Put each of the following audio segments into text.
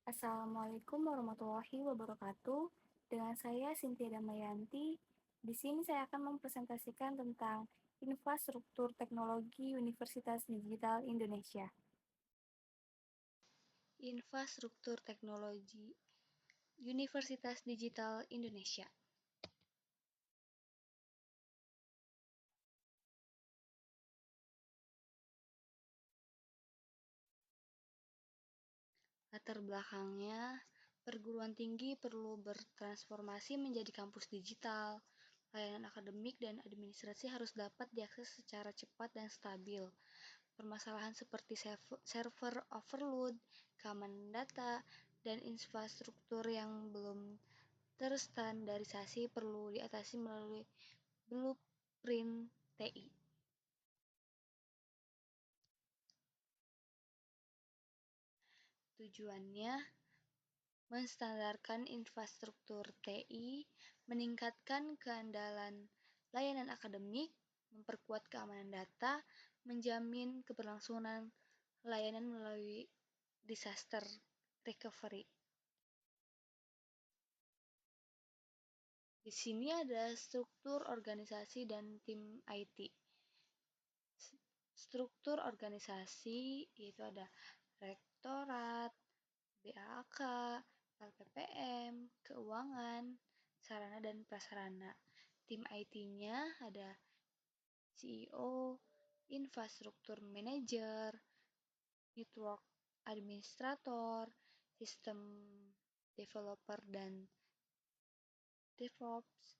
Assalamualaikum warahmatullahi wabarakatuh. Dengan saya Cynthia Damayanti. Di sini saya akan mempresentasikan tentang infrastruktur teknologi Universitas Digital Indonesia. Infrastruktur Teknologi Universitas Digital Indonesia. Latar belakangnya, perguruan tinggi perlu bertransformasi menjadi kampus digital. Layanan akademik dan administrasi harus dapat diakses secara cepat dan stabil. Permasalahan seperti server overload, keamanan data, dan infrastruktur yang belum terstandarisasi perlu diatasi melalui blueprint TI. Tujuannya menstandarkan infrastruktur TI, meningkatkan keandalan layanan akademik, memperkuat keamanan data, menjamin keberlangsungan layanan melalui disaster recovery. Di sini ada struktur organisasi dan tim IT. Struktur organisasi yaitu ada rektorat, BAK, LPPM, keuangan, sarana dan prasarana. Tim IT-nya ada CEO, infrastruktur manager, network administrator, sistem developer dan DevOps,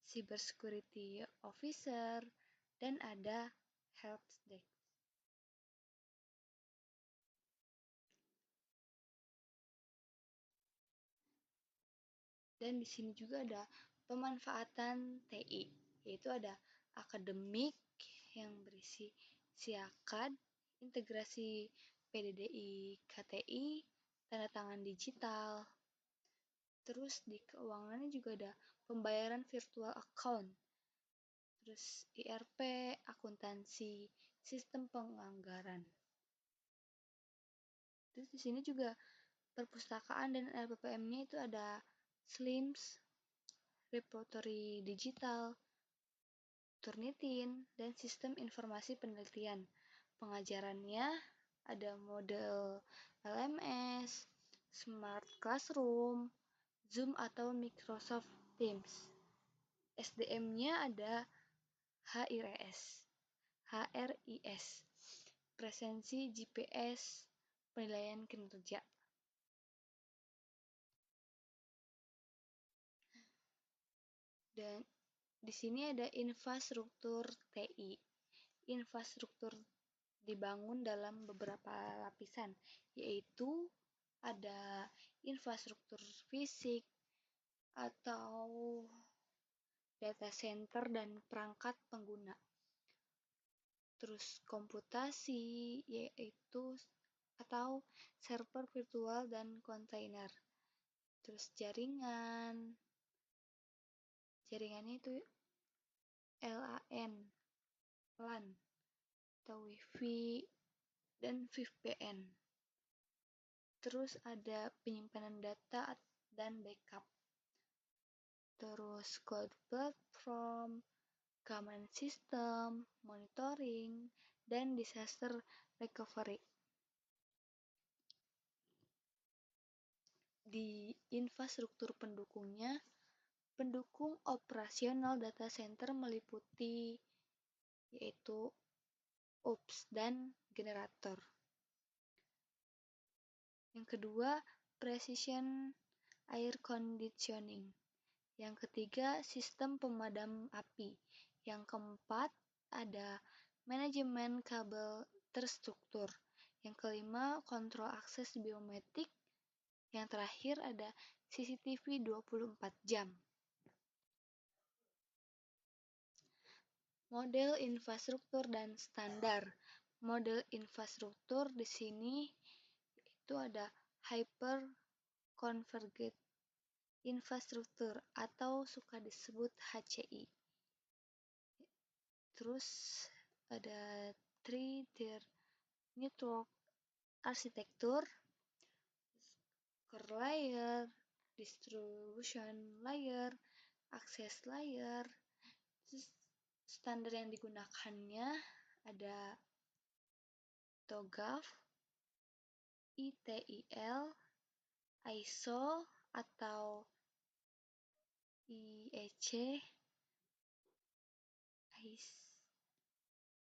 cybersecurity officer, dan ada helpdesk. Dan di sini juga ada pemanfaatan TI, yaitu ada akademik yang berisi siakad, integrasi PDDI KTI, tanda tangan digital. Terus di keuangannya juga ada pembayaran virtual account. Terus IRP, akuntansi, sistem penganggaran. Terus di sini juga perpustakaan dan LPPM-nya itu ada SLIMS, repository digital, Turnitin, dan sistem informasi penelitian. Pengajarannya ada model LMS, Smart Classroom, Zoom atau Microsoft Teams. SDM-nya ada HRIS, presensi GPS, penilaian kinerja. Dan di sini ada infrastruktur TI. Infrastruktur dibangun dalam beberapa lapisan, yaitu ada infrastruktur fisik atau data center dan perangkat pengguna. Terus komputasi, yaitu atau server virtual dan kontainer. Terus jaringannya itu LAN atau WiFi dan VPN. Terus ada penyimpanan data dan backup. Terus cloud platform, keamanan sistem, monitoring, dan disaster recovery. Di infrastruktur pendukungnya, pendukung operasional data center meliputi yaitu OPS dan generator. Yang kedua, precision air conditioning. Yang ketiga, sistem pemadam api. Yang keempat, ada manajemen kabel terstruktur. Yang kelima, kontrol akses biometrik. Yang terakhir ada CCTV 24 jam. Model infrastruktur dan standar. Model infrastruktur di sini itu ada hyper converged infrastruktur atau suka disebut HCI. Terus ada 3-tier network arsitektur, core layer, distribution layer, access layer. Terus standar yang digunakannya ada TOGAF, ITIL, ISO atau IEC,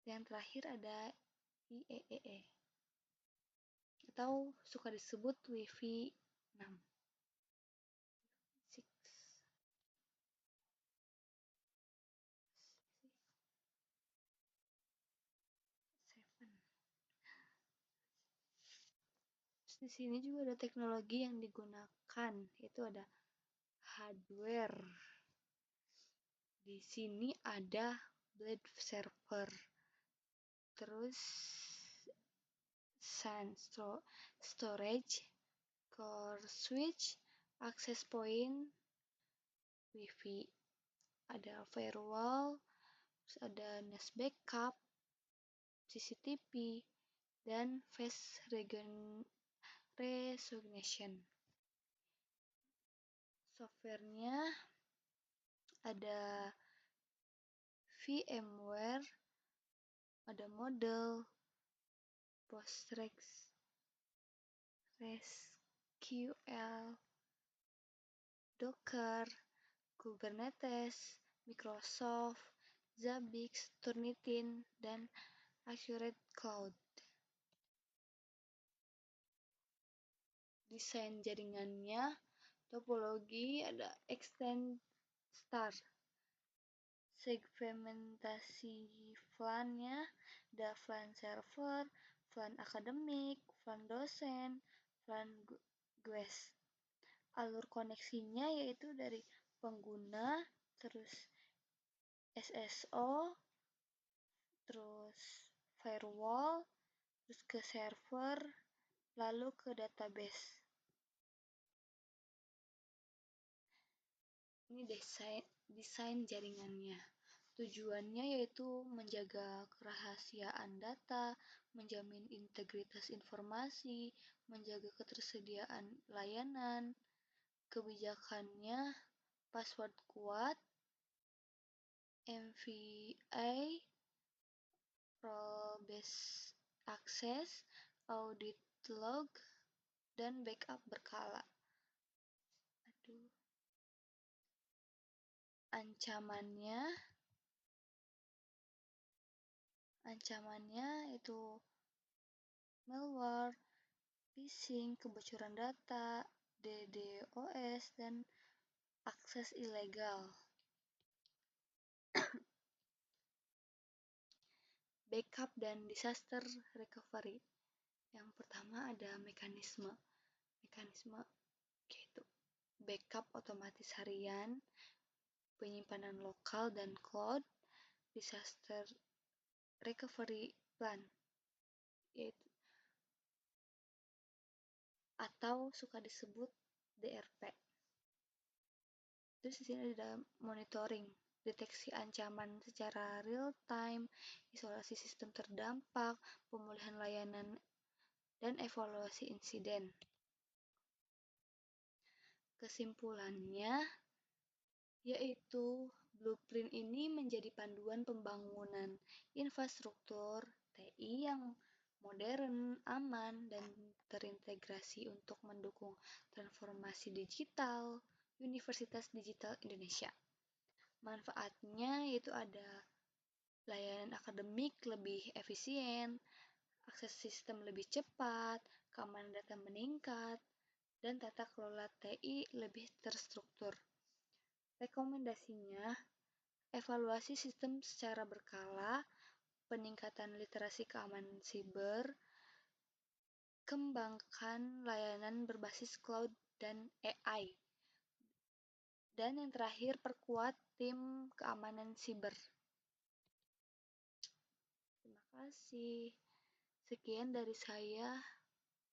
yang terakhir ada IEEE atau suka disebut Wi-Fi 6. 6. Terus di sini juga ada teknologi yang digunakan, yaitu ada hardware. Di sini ada blade server, terus SAN storage, core switch, access point, Wi-Fi, ada firewall, terus ada NAS backup, CCTV, dan face recognition. Softwarenya ada VMware, ada model, Postgres, SQL, Docker, Kubernetes, Microsoft, Zabbix, Turnitin, dan Azure Cloud. Desain jaringannya, topologi ada extend star. Segmentasi VLAN-nya ada VLAN server, VLAN akademik, VLAN dosen, VLAN guest. Alur koneksinya yaitu dari pengguna, terus SSO, terus firewall, terus ke server, lalu ke database. Ini desain jaringannya. Tujuannya yaitu menjaga kerahasiaan data, menjamin integritas informasi, menjaga ketersediaan layanan. Kebijakannya password kuat, MVA, role-based access, audit log, dan backup berkala. Ancamannya itu malware, phishing, kebocoran data, DDoS, dan akses ilegal. Backup dan disaster recovery. Yang pertama ada mekanisme yaitu backup otomatis harian, penyimpanan lokal dan cloud, disaster recovery plan, yaitu atau suka disebut DRP. Terus di sini ada monitoring, deteksi ancaman secara real time, isolasi sistem terdampak, pemulihan layanan, dan evaluasi insiden. Kesimpulannya yaitu blueprint ini menjadi panduan pembangunan infrastruktur TI yang modern, aman, dan terintegrasi untuk mendukung transformasi digital Universitas Digital Indonesia. Manfaatnya yaitu ada layanan akademik lebih efisien, akses sistem lebih cepat, keamanan data meningkat, dan tata kelola TI lebih terstruktur. Rekomendasinya, evaluasi sistem secara berkala, peningkatan literasi keamanan siber, kembangkan layanan berbasis cloud dan AI. Dan yang terakhir, perkuat tim keamanan siber. Terima kasih. Sekian dari saya.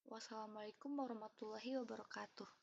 Wassalamualaikum warahmatullahi wabarakatuh.